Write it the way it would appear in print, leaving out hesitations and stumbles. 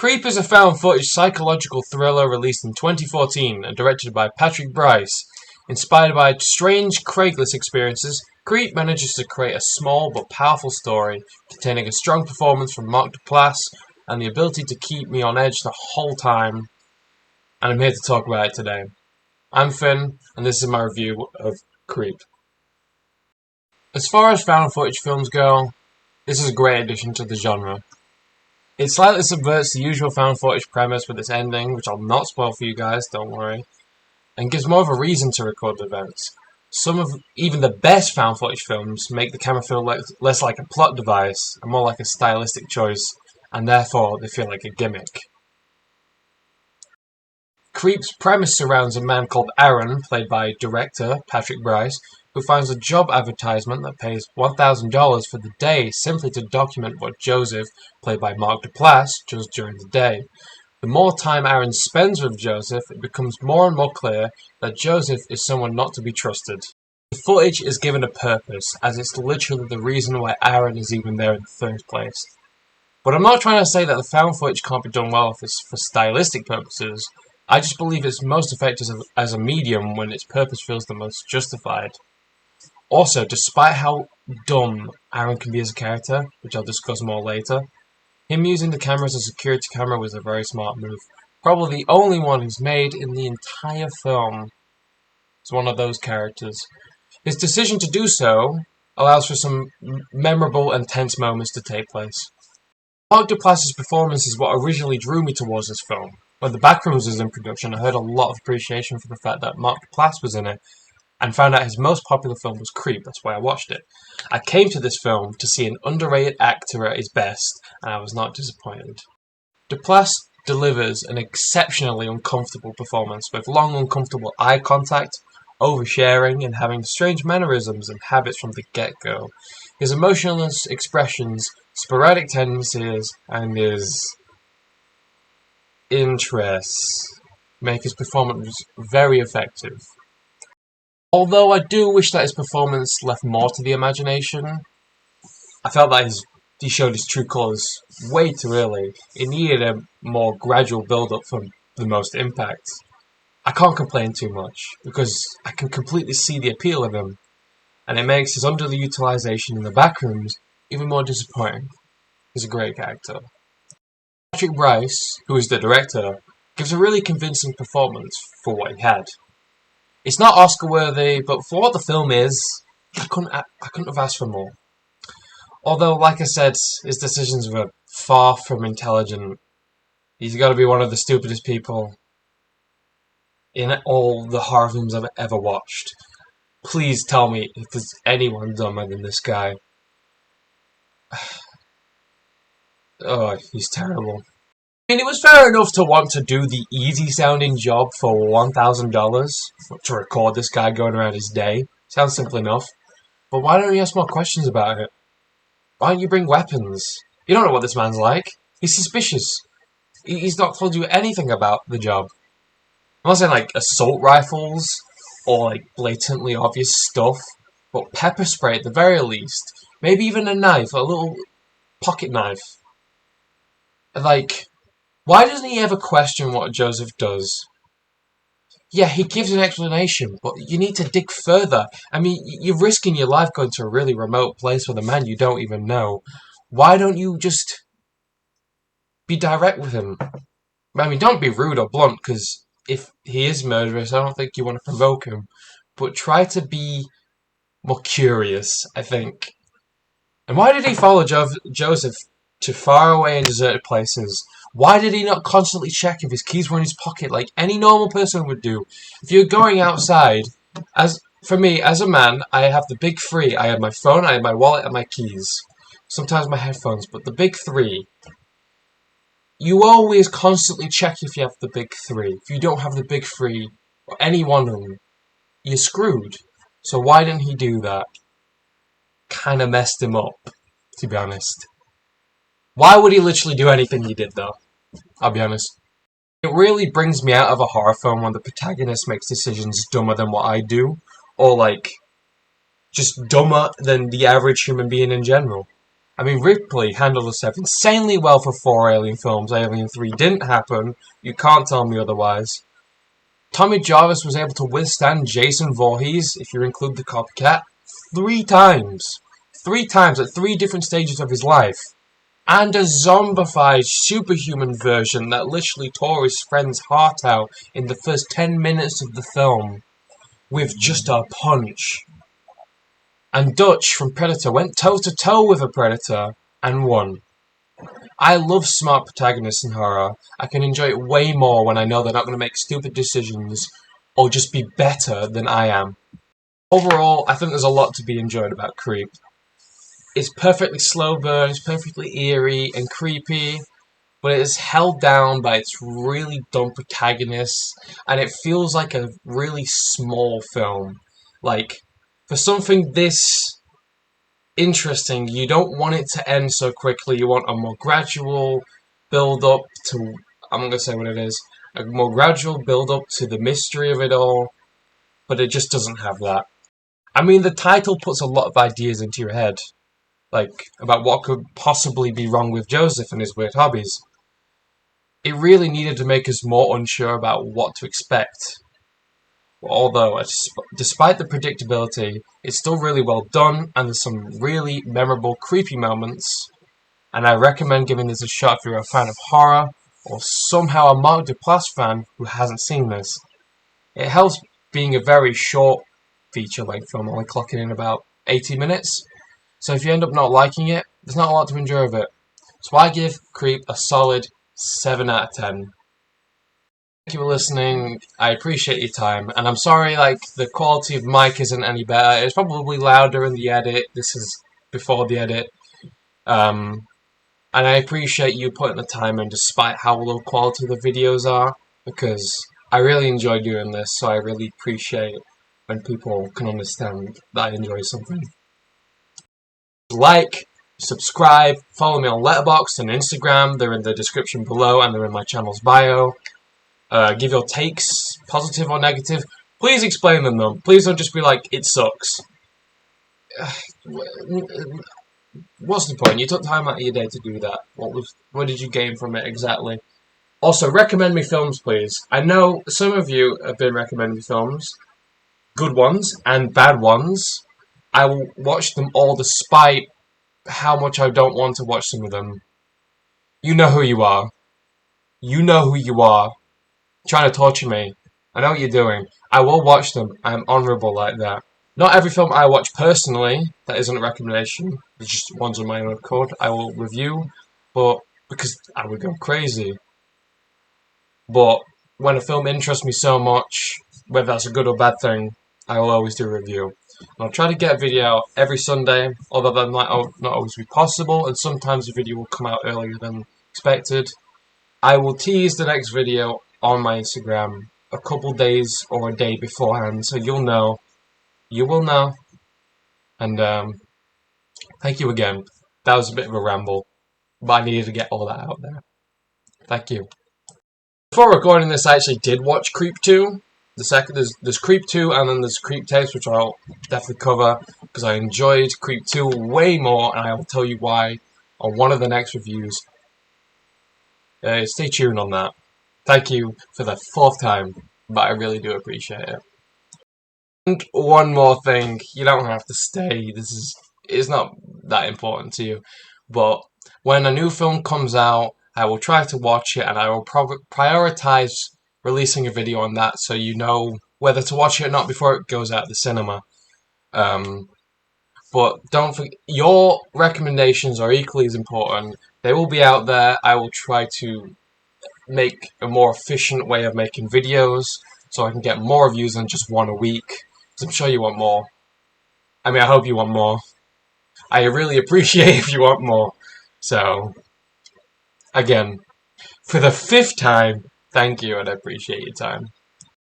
Creep is a found-footage psychological thriller released in 2014 and directed by Patrick Bryce. Inspired by strange Craigslist experiences, Creep manages to create a small but powerful story containing a strong performance from Mark Duplass and the ability to keep me on edge the whole time. And I'm here to talk about it today. I'm Finn, and this is my review of Creep. As far as found-footage films go, this is a great addition to the genre. It slightly subverts the usual found-footage premise with its ending, which I'll not spoil for you guys, don't worry, and gives more of a reason to record the events. Some of even the best found-footage films make the camera feel less like a plot device and more like a stylistic choice, and therefore they feel like a gimmick. Creep's premise surrounds a man called Aaron, played by director Patrick Bryce, who finds a job advertisement that pays $1,000 for the day simply to document what Joseph, played by Mark Duplass, does during the day. The more time Aaron spends with Joseph, it becomes more and more clear that Joseph is someone not to be trusted. The footage is given a purpose, as it's literally the reason why Aaron is even there in the first place. But I'm not trying to say that the found footage can't be done well for stylistic purposes. I just believe it's most effective as a medium when its purpose feels the most justified. Also, despite how dumb Aaron can be as a character, which I'll discuss more later, him using the camera as a security camera was a very smart move. Probably the only one who's made in the entire film is one of those characters. His decision to do so allows for some memorable and tense moments to take place. Mark Duplass's performance is what originally drew me towards this film. When The Backrooms was in production, I heard a lot of appreciation for the fact that Mark Duplass was in it, and found out his most popular film was Creep. That's why I watched it. I came to this film to see an underrated actor at his best, and I was not disappointed. Duplass delivers an exceptionally uncomfortable performance, with long uncomfortable eye contact, oversharing, and having strange mannerisms and habits from the get-go. His emotionless expressions, sporadic tendencies, and his interests make his performance very effective. Although I do wish that his performance left more to the imagination, I felt that he showed his true colours way too early. It needed a more gradual build-up for the most impact. I can't complain too much, because I can completely see the appeal of him, and it makes his underutilization in the backrooms even more disappointing. He's a great character. Patrick Bryce, who is the director, gives a really convincing performance for what he had. It's not Oscar-worthy, but for what the film is, I couldn't have asked for more. Although, like I said, his decisions were far from intelligent. He's got to be one of the stupidest people in all the horror films I've ever watched. Please tell me if there's anyone dumber than this guy. Oh, he's terrible. I mean, it was fair enough to want to do the easy-sounding job for $1,000 to record this guy going around his day. Sounds simple enough. But why don't you ask more questions about it? Why don't you bring weapons? You don't know what this man's like. He's suspicious. He's not told you anything about the job. I'm not saying, like, assault rifles or, like, blatantly obvious stuff, but pepper spray at the very least. Maybe even a knife, a little pocket knife. Like, why doesn't he ever question what Joseph does? Yeah, he gives an explanation, but you need to dig further. I mean, you're risking your life going to a really remote place with a man you don't even know. Why don't you just be direct with him? I mean, don't be rude or blunt, because if he is murderous, I don't think you want to provoke him. But try to be more curious, I think. And why did he follow Joseph to faraway and deserted places? Why did he not constantly check if his keys were in his pocket like any normal person would do? If you're going outside, for me, as a man, I have the big three. I have my phone, I have my wallet, and my keys. Sometimes my headphones, but the big three. You always constantly check if you have the big three. If you don't have the big three, or any one of them, you're screwed. So why didn't he do that? Kinda messed him up, to be honest. Why would he literally do anything he did, though? I'll be honest. It really brings me out of a horror film when the protagonist makes decisions dumber than what I do, or, like, just dumber than the average human being in general. I mean, Ripley handled herself insanely well for 4 Alien films. Alien 3 didn't happen. You can't tell me otherwise. Tommy Jarvis was able to withstand Jason Voorhees, if you include the copycat, 3 times. 3 times at 3 different stages of his life. And a zombified superhuman version that literally tore his friend's heart out in the first 10 minutes of the film. With just a punch. And Dutch from Predator went toe-to-toe with a Predator and won. I love smart protagonists in horror. I can enjoy it way more when I know they're not going to make stupid decisions or just be better than I am. Overall, I think there's a lot to be enjoyed about Creep. It's perfectly slow burn, it's perfectly eerie and creepy, but it is held down by its really dumb protagonists, and it feels like a really small film. Like, for something this interesting, you don't want it to end so quickly. You want a more gradual build-up to, I'm going to say what it is, a more gradual build-up to the mystery of it all, but it just doesn't have that. I mean, the title puts a lot of ideas into your head, like, about what could possibly be wrong with Joseph and his weird hobbies. It really needed to make us more unsure about what to expect. Although, despite the predictability, it's still really well done, and there's some really memorable, creepy moments, and I recommend giving this a shot if you're a fan of horror, or somehow a Mark Duplass fan who hasn't seen this. It helps being a very short feature-length film, only clocking in about 80 minutes, so if you end up not liking it, there's not a lot to enjoy of it. So I give Creep a solid 7 out of 10. Thank you for listening. I appreciate your time, and I'm sorry, like, the quality of mic isn't any better. It's probably louder in the edit. This is before the edit. And I appreciate you putting the time in despite how low quality the videos are, because I really enjoy doing this, so I really appreciate when people can understand that I enjoy something. Like, subscribe, follow me on Letterboxd and Instagram. They're in the description below, and they're in my channel's bio. Give your takes, positive or negative. Please explain them though. Please don't just be like, it sucks. What's the point? You took time out of your day to do that. What did you gain from it exactly? Also, recommend me films, please. I know some of you have been recommending me films. Good ones and bad ones. I will watch them all despite how much I don't want to watch some of them. You know who you are. You know who you are. Trying to torture me. I know what you're doing. I will watch them. I'm honourable like that. Not every film I watch personally, that isn't a recommendation, it's just ones on my own accord, I will review, but because I would go crazy. But when a film interests me so much, whether that's a good or bad thing, I will always do a review. And I'll try to get a video out every Sunday, although that might not always be possible, and sometimes the video will come out earlier than expected. I will tease the next video on my Instagram a couple days or a day beforehand, so you'll know. You will know. And thank you again. That was a bit of a ramble, but I needed to get all that out there. Thank you. Before recording this, I actually did watch Creep 2. There's Creep 2 and then there's Creep Tapes, which I'll definitely cover because I enjoyed Creep 2 way more, and I will tell you why on one of the next reviews. Stay tuned on that. Thank you for the 4th time, but I really do appreciate it. And one more thing, you don't have to stay, it's not that important to you, but when a new film comes out, I will try to watch it, and I will prioritize releasing a video on that so you know whether to watch it or not before it goes out of the cinema. But don't forget, your recommendations are equally as important. They will be out there. I will try to make a more efficient way of making videos so I can get more views than just one a week, because I'm sure you want more. I mean, I hope you want more. I really appreciate if you want more. So, again, for the 5th time, thank you, and I appreciate your time.